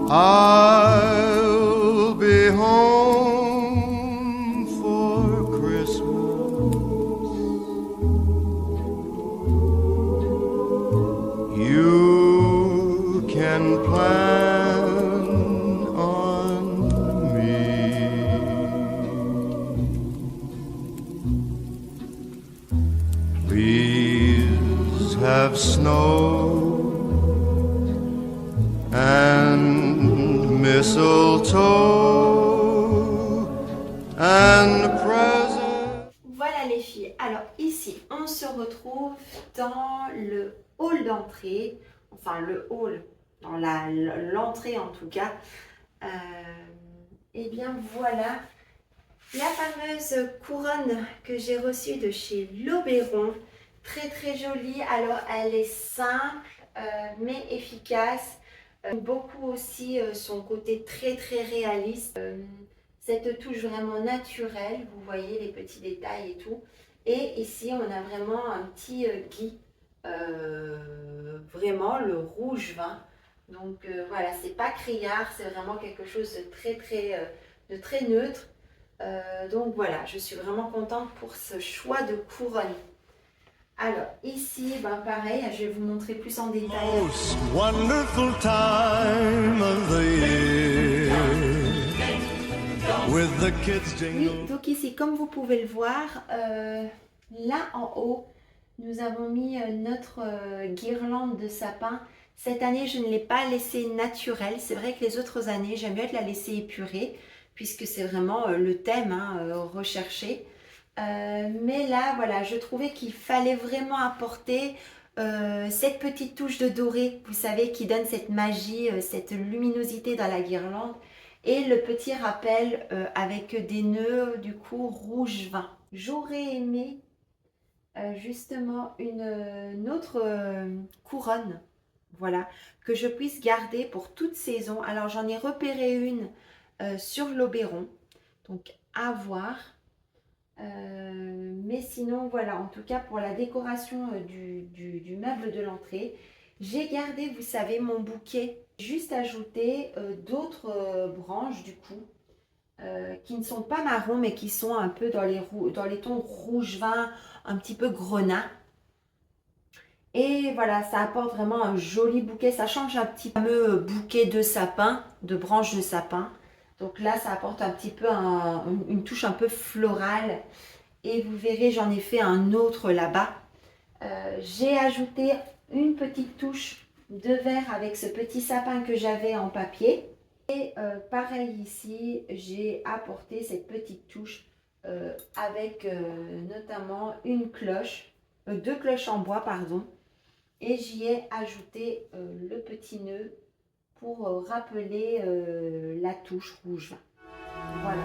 I'll be home for Christmas. You can plan on me. Please have snow and mistletoe and presents. Voilà les filles, alors ici on se retrouve dans le hall d'entrée, enfin le hall, dans l'entrée en tout cas. Et bien voilà la fameuse couronne que j'ai reçue de chez Lobéron, très très jolie. Alors elle est simple mais efficace. Beaucoup aussi son côté très très réaliste. Cette touche vraiment naturelle, vous voyez les petits détails et tout. Et ici on a vraiment un petit gui, vraiment le rouge vin. Donc voilà, c'est pas criard, c'est vraiment quelque chose de très neutre. Donc voilà, je suis vraiment contente pour ce choix de couronne. Alors ici, ben pareil, je vais vous montrer plus en détail. Most wonderful time of the year with the kids jingle. Oui, donc ici, comme vous pouvez le voir, là en haut, nous avons mis notre guirlande de sapin. Cette année, je ne l'ai pas laissée naturelle. C'est vrai que les autres années, j'aime bien la laisser épurée, puisque c'est vraiment le thème recherché. Mais là, voilà, je trouvais qu'il fallait vraiment apporter cette petite touche de doré, vous savez, qui donne cette magie, cette luminosité dans la guirlande. Et le petit rappel avec des nœuds, du coup, rouge vin. J'aurais aimé justement une autre couronne, voilà, que je puisse garder pour toute saison. Alors, j'en ai repéré une sur l'Oberon, donc à voir. Mais sinon, voilà, en tout cas pour la décoration du meuble de l'entrée, j'ai gardé, vous savez, mon bouquet. Juste ajouté d'autres branches du coup, qui ne sont pas marron, mais qui sont un peu dans les tons rouge vin, un petit peu grenat. Et voilà, ça apporte vraiment un joli bouquet. Ça change un petit peu bouquet de sapin, de branches de sapin. Donc là, ça apporte un petit peu une touche un peu florale. Et vous verrez, j'en ai fait un autre là-bas. J'ai ajouté une petite touche de verre avec ce petit sapin que j'avais en papier. Et pareil ici, j'ai apporté cette petite touche avec notamment une cloche, deux cloches en bois, pardon. Et j'y ai ajouté le petit nœud pour rappeler la touche rouge. Voilà.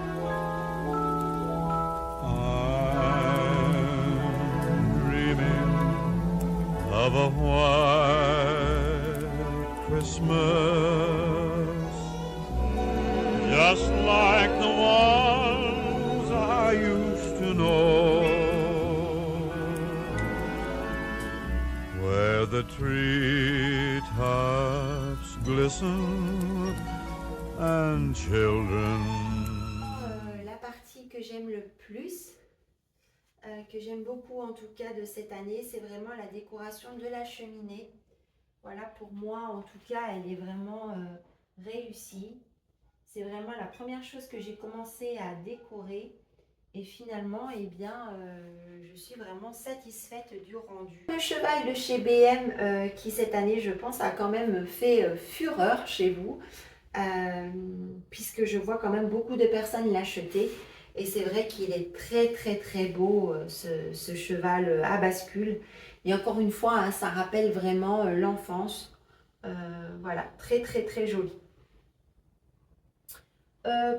Of a white Christmas, just like the ones I used to know, where the treetops glisten and children. La partie que j'aime le plus, que j'aime beaucoup en tout cas de cette année, c'est vraiment la décoration de la cheminée. Voilà, pour moi en tout cas, elle est vraiment réussie. C'est vraiment la première chose que j'ai commencé à décorer. Et finalement, eh bien, je suis vraiment satisfaite du rendu. Le cheval de chez BM qui cette année, je pense, a quand même fait fureur chez vous. Puisque je vois quand même beaucoup de personnes l'acheter. Et c'est vrai qu'il est très beau ce cheval à bascule. Et encore une fois, hein, ça rappelle vraiment l'enfance. Voilà, très joli.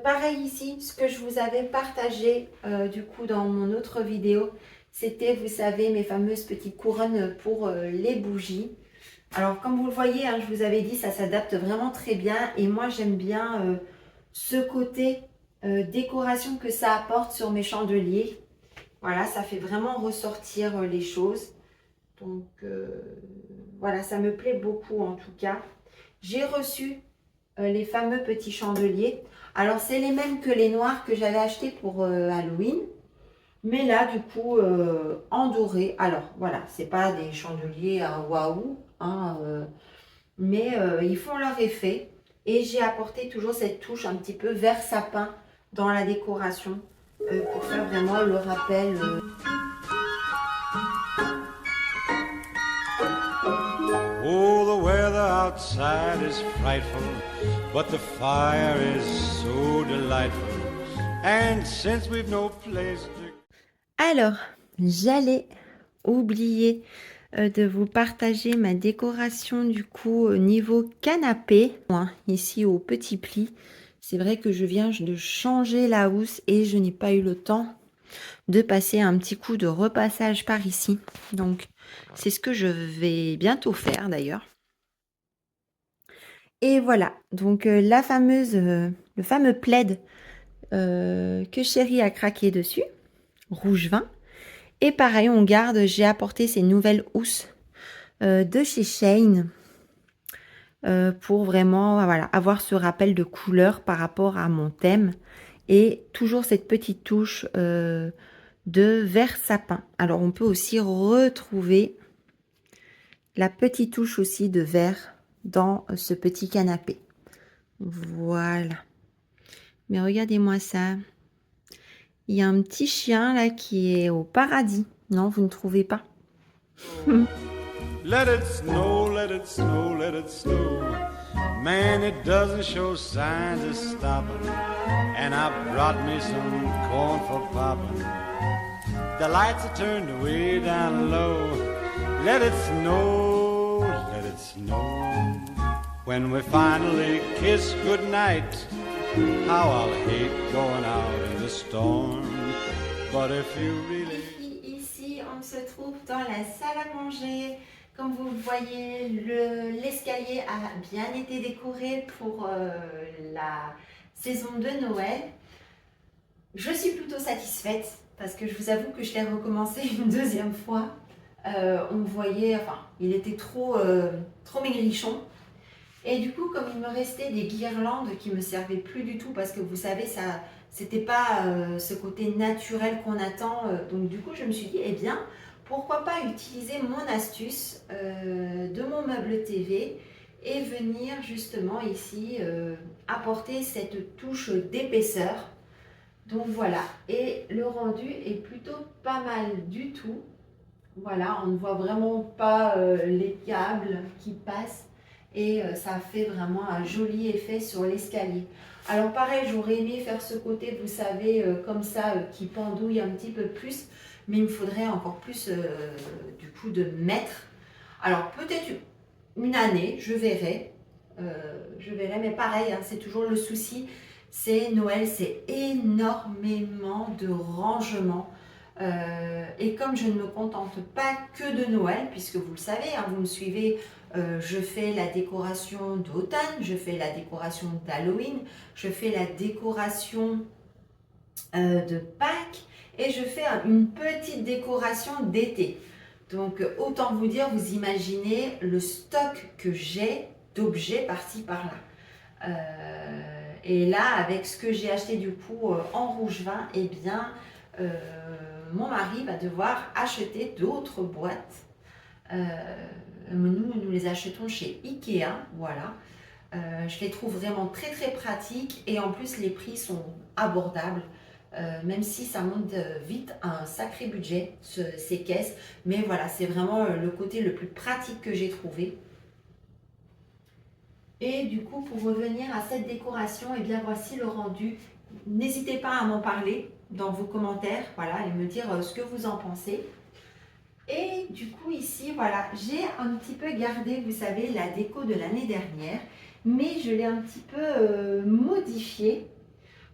Pareil ici, ce que je vous avais partagé du coup dans mon autre vidéo, c'était, vous savez, mes fameuses petites couronnes pour les bougies. Alors comme vous le voyez, hein, je vous avais dit, ça s'adapte vraiment très bien. Et moi j'aime bien ce côté décoration que ça apporte sur mes chandeliers. Voilà, ça fait vraiment ressortir les choses. Donc voilà, ça me plaît beaucoup en tout cas. J'ai reçu les fameux petits chandeliers. Alors, c'est les mêmes que les noirs que j'avais achetés pour Halloween. Mais là, du coup, en doré. Alors, voilà, c'est pas des chandeliers waouh, hein, mais ils font leur effet. Et j'ai apporté toujours cette touche un petit peu vert sapin dans la décoration pour faire vraiment le rappel. Oh, the weather outside is frightful, but the fire is so delightful. And since we've no place to... Alors, j'allais oublier de vous partager ma décoration du coup au niveau canapé. Hein, ici au petit pli. C'est vrai que je viens de changer la housse et je n'ai pas eu le temps de passer un petit coup de repassage par ici. Donc, c'est ce que je vais bientôt faire d'ailleurs. Et voilà, donc le fameux plaid que Chérie a craqué dessus, rouge vin. Et pareil, on garde, j'ai apporté ces nouvelles housses de chez Shane pour vraiment voilà, avoir ce rappel de couleur par rapport à mon thème. Et toujours cette petite touche de vert sapin. Alors on peut aussi retrouver la petite touche aussi de vert dans ce petit canapé. Voilà. Mais regardez-moi ça. Il y a un petit chien là qui est au paradis. Non, vous ne trouvez pas? Let it snow, let it snow, let it snow. Man, it doesn't show signs of stopping. And I brought me some corn for popping. The lights are turned way down low. Let it snow, let it snow. When we finally kiss goodnight, how I'll hate going out in the storm. But if you really... Ici, on se trouve dans la salle à manger. Comme vous le voyez, l'escalier a bien été décoré pour la saison de Noël. Je suis plutôt satisfaite parce que je vous avoue que je l'ai recommencé une deuxième fois. On voyait, enfin, il était trop maigrichon. Et du coup, comme il me restait des guirlandes qui me servaient plus du tout, parce que vous savez, ça, c'était pas ce côté naturel qu'on attend. Donc du coup, je me suis dit, eh bien, pourquoi pas utiliser mon astuce de mon meuble TV et venir justement ici apporter cette touche d'épaisseur. Donc voilà, et le rendu est plutôt pas mal du tout. Voilà, on ne voit vraiment pas les câbles qui passent et ça fait vraiment un joli effet sur l'escalier. Alors pareil, j'aurais aimé faire ce côté, vous savez, comme ça, qui pendouille un petit peu plus, mais il me faudrait encore plus du coup de mètres. Alors peut-être une année, je verrai, mais pareil, hein, c'est toujours le souci, c'est Noël, c'est énormément de rangement. Et comme je ne me contente pas que de Noël, puisque vous le savez, hein, vous me suivez, je fais la décoration d'automne, je fais la décoration d'Halloween, je fais la décoration de Pâques et je fais une petite décoration d'été. Donc autant vous dire, vous imaginez le stock que j'ai d'objets par-ci par-là. Et là, avec ce que j'ai acheté du coup en rouge vin, eh bien, mon mari va devoir acheter d'autres boîtes. Nous les achetons chez Ikea, voilà. Je les trouve vraiment très très pratiques et en plus les prix sont abordables. Même si ça monte vite à un sacré budget, ces caisses. Mais voilà, c'est vraiment le côté le plus pratique que j'ai trouvé. Et du coup, pour revenir à cette décoration, eh bien voici le rendu. N'hésitez pas à m'en parler dans vos commentaires, voilà, et me dire ce que vous en pensez. Et du coup ici, voilà, j'ai un petit peu gardé, vous savez, la déco de l'année dernière, mais je l'ai un petit peu modifié.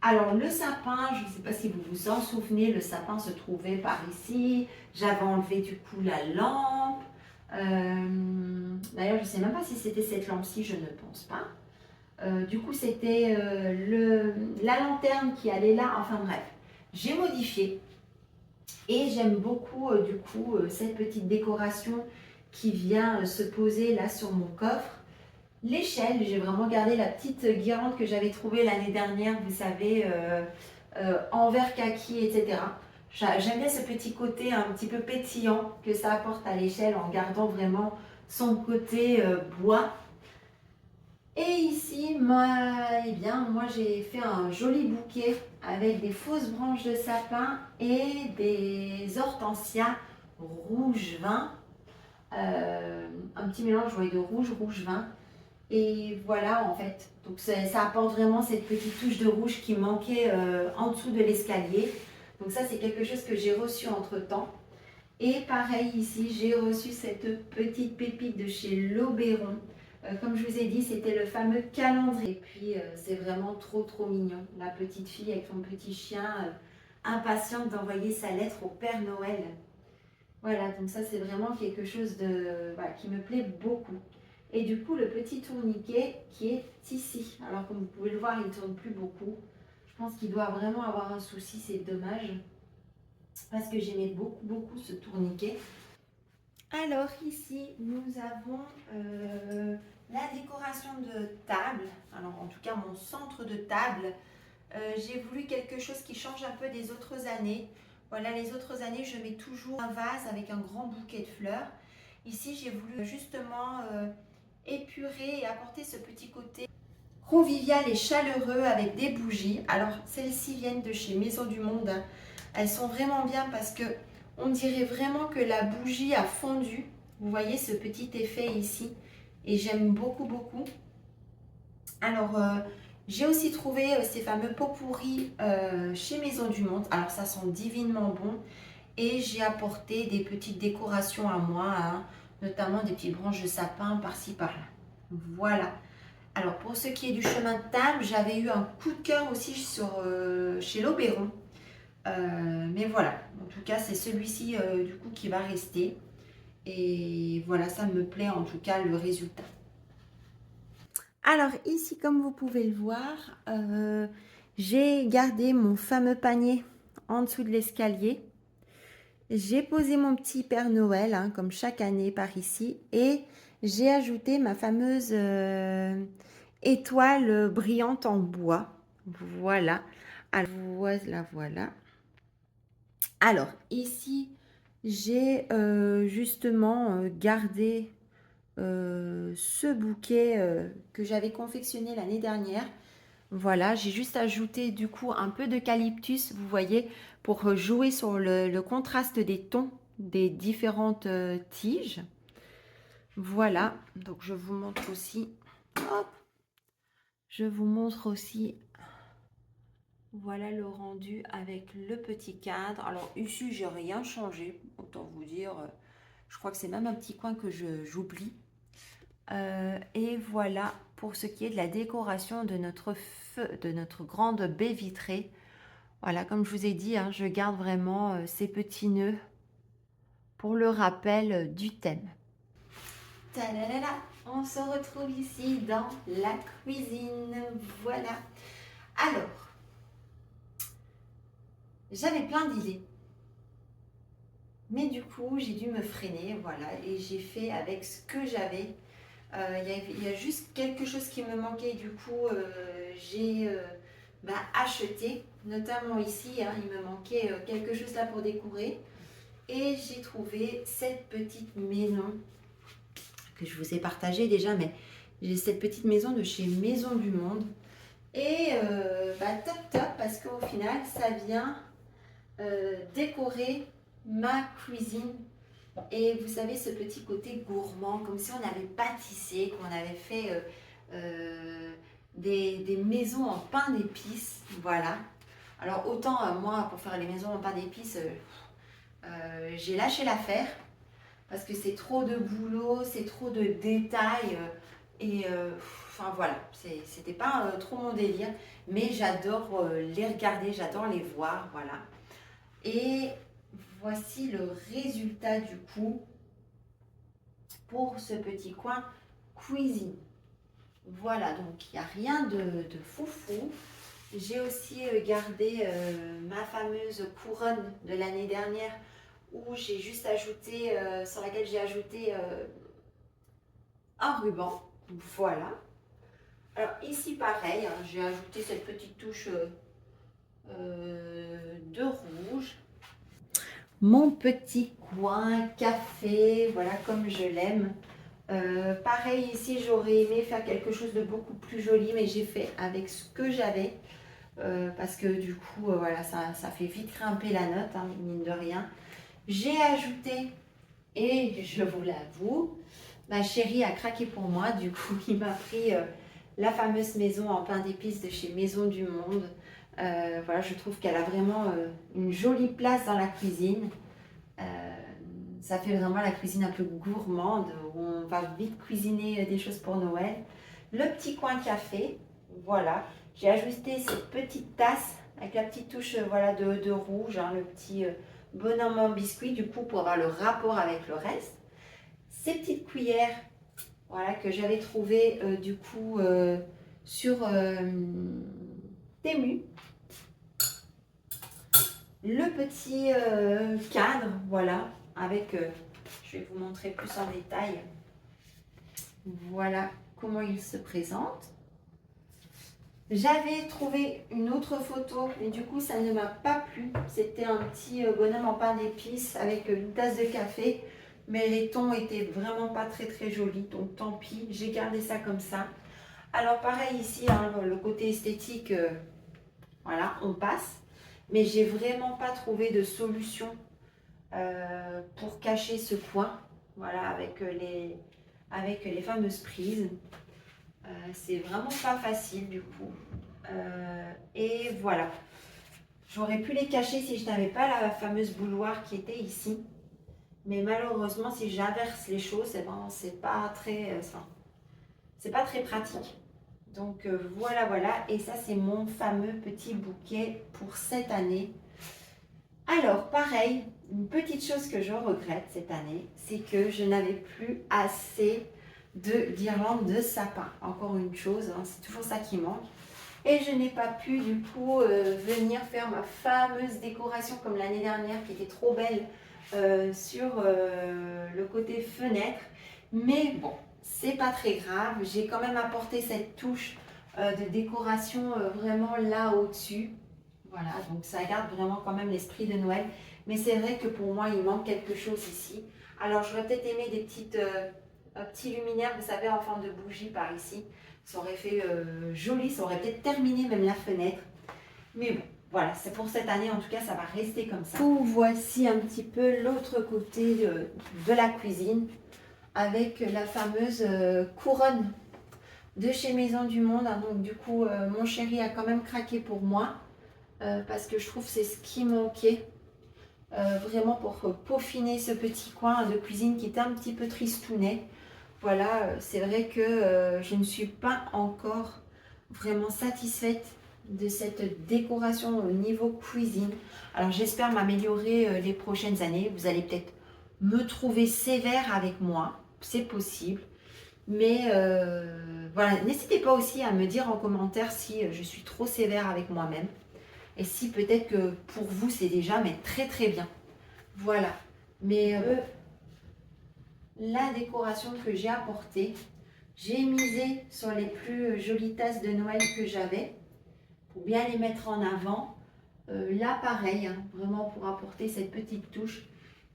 Alors le sapin, je ne sais pas si vous vous en souvenez, le sapin se trouvait par ici. J'avais enlevé du coup la lampe. D'ailleurs, je ne sais même pas si c'était cette lampe-ci, je ne pense pas. Du coup, c'était la lanterne qui allait là. Enfin bref, j'ai modifié. Et j'aime beaucoup du coup cette petite décoration qui vient se poser là sur mon coffre. l'échelle, j'ai vraiment gardé la petite guirlande que j'avais trouvée l'année dernière, vous savez, en vert kaki, etc. J'aime bien ce petit côté un petit peu pétillant que ça apporte à l'échelle en gardant vraiment son côté bois. Et ici, eh bien, moi j'ai fait un joli bouquet avec des fausses branches de sapin et des hortensias rouge vin. Un petit mélange de rouge vin. Et voilà en fait. Donc ça apporte vraiment cette petite touche de rouge qui manquait en dessous de l'escalier. Donc ça c'est quelque chose que j'ai reçu entre temps. Et pareil ici, j'ai reçu cette petite pépite de chez L'Oberon. Comme je vous ai dit, c'était le fameux calendrier. Et puis, c'est vraiment trop mignon. La petite fille avec son petit chien, impatiente d'envoyer sa lettre au Père Noël. Voilà, donc ça, c'est vraiment quelque chose voilà, qui me plaît beaucoup. Et du coup, le petit tourniquet qui est ici. Alors, comme vous pouvez le voir, il ne tourne plus beaucoup. Je pense qu'il doit vraiment avoir un souci, c'est dommage. Parce que j'aimais beaucoup ce tourniquet. Alors ici, nous avons la décoration de table. Alors en tout cas, mon centre de table. J'ai voulu quelque chose qui change un peu des autres années. Voilà, les autres années, je mets toujours un vase avec un grand bouquet de fleurs. Ici, j'ai voulu justement épurer et apporter ce petit côté convivial et chaleureux avec des bougies. Alors, celles-ci viennent de chez Maison du Monde. Elles sont vraiment bien parce que on dirait vraiment que la bougie a fondu. Vous voyez ce petit effet ici. Et j'aime beaucoup. Alors, j'ai aussi trouvé ces fameux pots pourris chez Maison du Monde. Alors, ça sent divinement bon. Et j'ai apporté des petites décorations à moi, hein, notamment des petites branches de sapin par-ci par-là. Voilà. Alors, pour ce qui est du chemin de table, j'avais eu un coup de cœur aussi chez L'Oberon. Mais voilà, en tout cas, c'est celui-ci du coup qui va rester. Et voilà, ça me plaît en tout cas le résultat. Alors ici, comme vous pouvez le voir, j'ai gardé mon fameux panier en dessous de l'escalier. J'ai posé mon petit Père Noël, hein, comme chaque année par ici. Et j'ai ajouté ma fameuse étoile brillante en bois. Voilà. Alors, voilà. Alors, ici, j'ai justement gardé ce bouquet que j'avais confectionné l'année dernière. Voilà, j'ai juste ajouté du coup un peu d'eucalyptus, vous voyez, pour jouer sur le contraste des tons des différentes tiges. Voilà, donc je vous montre aussi. Hop, je vous montre aussi. Voilà le rendu avec le petit cadre. Alors ici, j'ai rien changé, autant vous dire. Je crois que c'est même un petit coin que j'oublie. Et voilà pour ce qui est de la décoration de notre grande baie vitrée. Voilà, comme je vous ai dit, hein, je garde vraiment ces petits nœuds pour le rappel du thème. Tadadada, on se retrouve ici dans la cuisine. Voilà. Alors, j'avais plein d'idées. Mais du coup, j'ai dû me freiner, voilà, et j'ai fait avec ce que j'avais. Il y a juste quelque chose qui me manquait, du coup, j'ai acheté, notamment ici, hein, il me manquait quelque chose là pour décorer. Et j'ai trouvé cette petite maison que je vous ai partagée déjà, mais j'ai cette petite maison de chez Maison du Monde. Et top, parce qu'au final, ça vient décorer ma cuisine. Et vous savez, ce petit côté gourmand, comme si on avait pâtissé, qu'on avait fait des maisons en pain d'épices. Voilà. Alors autant moi, pour faire les maisons en pain d'épices, j'ai lâché l'affaire parce que c'est trop de boulot, c'est trop de détails et enfin voilà, c'était pas trop mon délire, mais j'adore les regarder, j'adore les voir, voilà. Et voici le résultat du coup pour ce petit coin cuisine. Voilà, donc il n'y a rien de foufou. J'ai aussi gardé ma fameuse couronne de l'année dernière où j'ai juste ajouté, sur laquelle j'ai ajouté un ruban. Voilà. Alors ici pareil, hein, j'ai ajouté cette petite touche de rouge. Mon petit coin café, voilà comme je l'aime. Pareil ici, j'aurais aimé faire quelque chose de beaucoup plus joli, mais j'ai fait avec ce que j'avais. Parce que du coup, voilà, ça fait vite grimper la note, hein, mine de rien. J'ai ajouté, et je vous l'avoue, ma chérie a craqué pour moi. Du coup, il m'a pris la fameuse maison en pain d'épices de chez Maison du Monde. Voilà, je trouve qu'elle a vraiment une jolie place dans la cuisine. Ça fait vraiment la cuisine un peu gourmande, où on va vite cuisiner des choses pour Noël. Le petit coin café, voilà. J'ai ajusté cette petite tasse avec la petite touche voilà, de rouge, hein, le petit bonhomme en biscuit, du coup, pour avoir le rapport avec le reste. Ces petites cuillères, voilà, que j'avais trouvées du coup sur Temu. Le petit cadre, voilà, avec, je vais vous montrer plus en détail. Voilà comment il se présente. J'avais trouvé une autre photo, mais du coup ça ne m'a pas plu. C'était un petit bonhomme en pain d'épices avec une tasse de café, mais les tons étaient vraiment pas très jolis, donc tant pis, j'ai gardé ça comme ça. Alors pareil ici, hein, le côté esthétique, voilà, on passe, mais j'ai vraiment pas trouvé de solution pour cacher ce coin, voilà, avec les fameuses prises. C'est vraiment pas facile du coup. Et voilà. J'aurais pu les cacher si je n'avais pas la fameuse bouilloire qui était ici. Mais malheureusement, si j'inverse les choses, eh ben, c'est pas très pratique. Donc voilà. Et ça, c'est mon fameux petit bouquet pour cette année. Alors, pareil, une petite chose que je regrette cette année, c'est que je n'avais plus assez de guirlandes de sapin. Encore une chose, hein, c'est toujours ça qui manque. Et je n'ai pas pu du coup venir faire ma fameuse décoration comme l'année dernière qui était trop belle sur le côté fenêtre. Mais bon, c'est pas très grave. J'ai quand même apporté cette touche de décoration vraiment là au-dessus. Voilà, donc ça garde vraiment quand même l'esprit de Noël. Mais c'est vrai que pour moi, il manque quelque chose ici. Alors, j'aurais peut-être aimé des petits luminaires, vous savez, en forme de bougie par ici. Ça aurait fait joli, ça aurait peut-être terminé même la fenêtre. Mais bon, voilà, c'est pour cette année, en tout cas, ça va rester comme ça. Voici un petit peu l'autre côté de la cuisine avec la fameuse couronne de chez Maison du Monde. Hein. Donc du coup, mon chéri a quand même craqué pour moi parce que je trouve que c'est ce qui manquait. Vraiment pour peaufiner ce petit coin de cuisine qui était un petit peu tristounet. Voilà, c'est vrai que je ne suis pas encore vraiment satisfaite de cette décoration au niveau cuisine. Alors j'espère m'améliorer les prochaines années. Vous allez peut-être me trouver sévère avec moi, c'est possible. Mais voilà, n'hésitez pas aussi à me dire en commentaire si je suis trop sévère avec moi-même. Et si peut-être que pour vous c'est déjà mais très bien. Voilà. Mais la décoration que j'ai apportée, j'ai misé sur les plus jolies tasses de Noël que j'avais pour bien les mettre en avant. Là pareil, hein, vraiment pour apporter cette petite touche.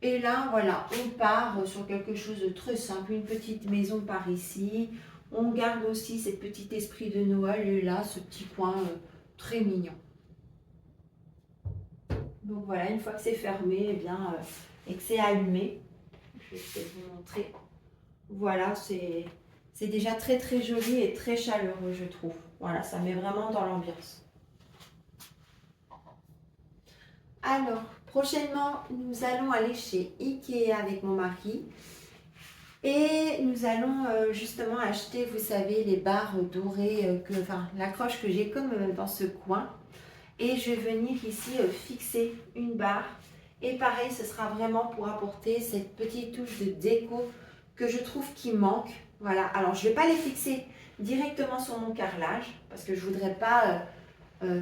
Et là voilà, on part sur quelque chose de très simple, une petite maison par ici. On garde aussi ce petit esprit de Noël et là ce petit coin très mignon. Donc voilà, une fois que c'est fermé, eh bien, et que c'est allumé, je vais essayer de vous montrer. Voilà, c'est déjà très joli et très chaleureux, je trouve. Voilà, ça met vraiment dans l'ambiance. Alors, prochainement, nous allons aller chez Ikea avec mon mari. Et nous allons justement acheter, vous savez, les barres dorées, l'accroche que j'ai comme dans ce coin. Et je vais venir ici fixer une barre. Et pareil, ce sera vraiment pour apporter cette petite touche de déco que je trouve qui manque. Voilà, alors je ne vais pas les fixer directement sur mon carrelage parce que je ne voudrais pas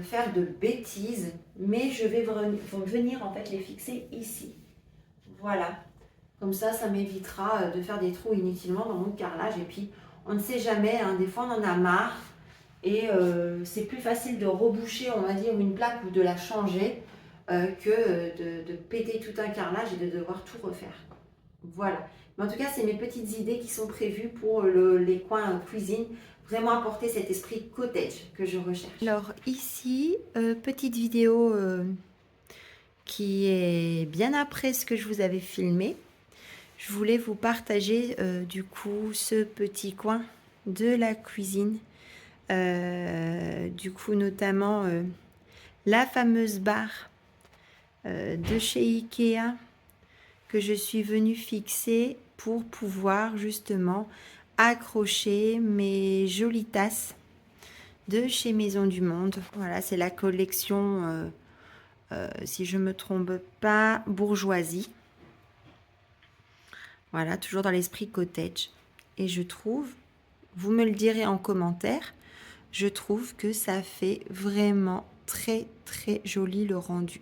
faire de bêtises. Mais je vais venir en fait les fixer ici. Voilà, comme ça m'évitera de faire des trous inutilement dans mon carrelage. Et puis On ne sait jamais, hein, des fois on en a marre et c'est plus facile de reboucher, on va dire, une plaque ou de la changer que de péter tout un carrelage et de devoir tout refaire. Voilà. Mais en tout cas, c'est mes petites idées qui sont prévues pour les coins cuisine. Vraiment apporter cet esprit cottage que je recherche. Alors ici, petite vidéo qui est bien après ce que je vous avais filmé. Je voulais vous partager du coup ce petit coin de la cuisine. Du coup, notamment la fameuse barre de chez Ikea que je suis venue fixer pour pouvoir justement accrocher mes jolies tasses de chez Maison du Monde. Voilà, c'est la collection, si je ne me trompe pas, bourgeoisie. Voilà, toujours dans l'esprit cottage. Et je trouve, vous me le direz en commentaire, je trouve que ça fait vraiment très très joli le rendu.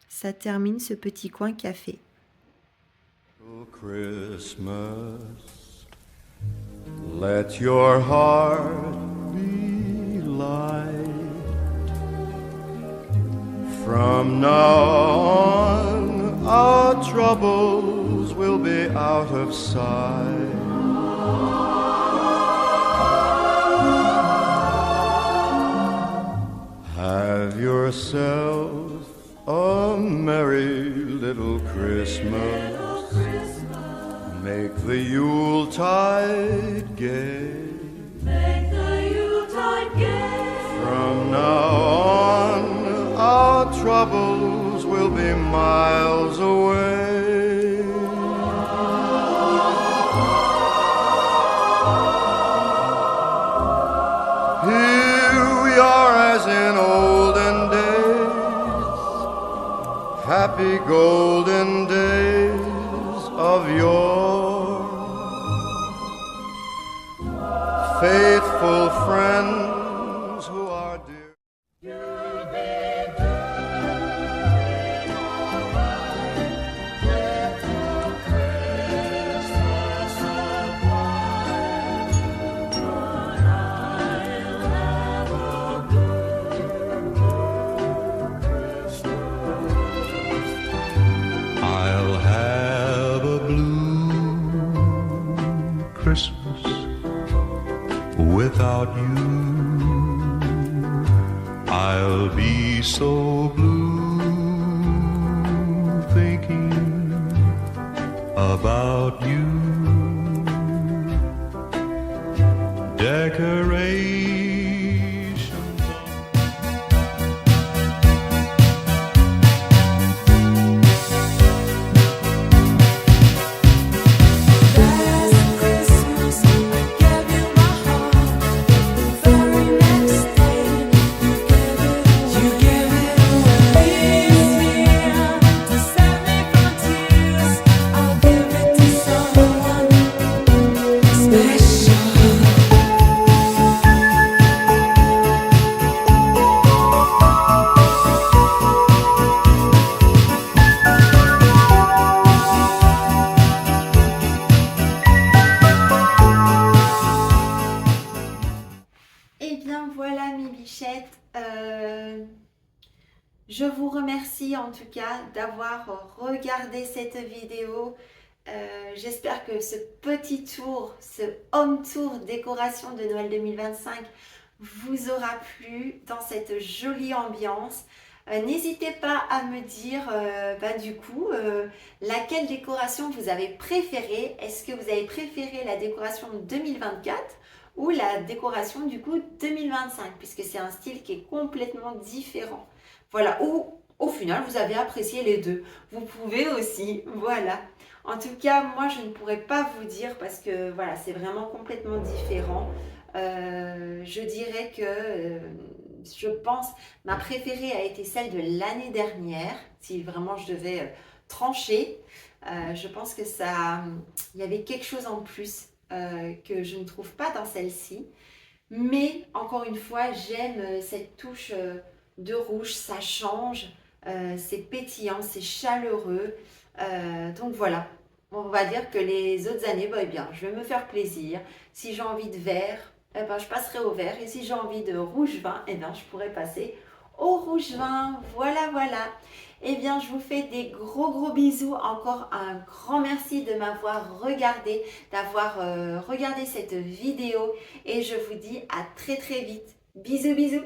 Ça termine ce petit coin café. Christmas, let your heart be light. From now on, our troubles will be out of sight. Have yourself a merry little Christmas. Make the Yuletide gay. Make the Yuletide gay. From now on, our troubles will be miles away. Here we are as in olden days, happy golden days of yore. Faithful friends who are dear. You'll be doing all right. Little Christmas apart. But I'll have a blue Christmas. I'll have a blue Christmas without you. I'll be so blue thinking about you. Decorations. Last Christmas I gave you my heart. The very next day you gave it away. Here to save me from tears, I'll give it to someone special. Et bien voilà mes bichettes, je vous remercie en tout cas d'avoir regardé cette vidéo. J'espère que ce petit tour, ce home tour décoration de Noël 2025 vous aura plu dans cette jolie ambiance. N'hésitez pas à me dire du coup laquelle décoration vous avez préférée. Est-ce que vous avez préféré la décoration 2024 ou la décoration du coup 2025, puisque c'est un style qui est complètement différent. Voilà, ou au final vous avez apprécié les deux. Vous pouvez aussi, voilà. En tout cas, moi je ne pourrais pas vous dire parce que voilà, c'est vraiment complètement différent. Je dirais que je pense ma préférée a été celle de l'année dernière. Si vraiment je devais trancher, je pense que ça, il y avait quelque chose en plus que je ne trouve pas dans celle-ci. Mais encore une fois, j'aime cette touche de rouge, ça change, c'est pétillant, c'est chaleureux. Donc voilà, on va dire que les autres années, bah, eh bien, je vais me faire plaisir. Si j'ai envie de vert, eh ben, je passerai au vert. Et si j'ai envie de rouge vin, eh bien, je pourrais passer au rouge vin. Voilà, voilà. Eh bien, je vous fais des gros bisous. Encore un grand merci de m'avoir regardé, d'avoir regardé cette vidéo. Et je vous dis à très vite. Bisous, bisous.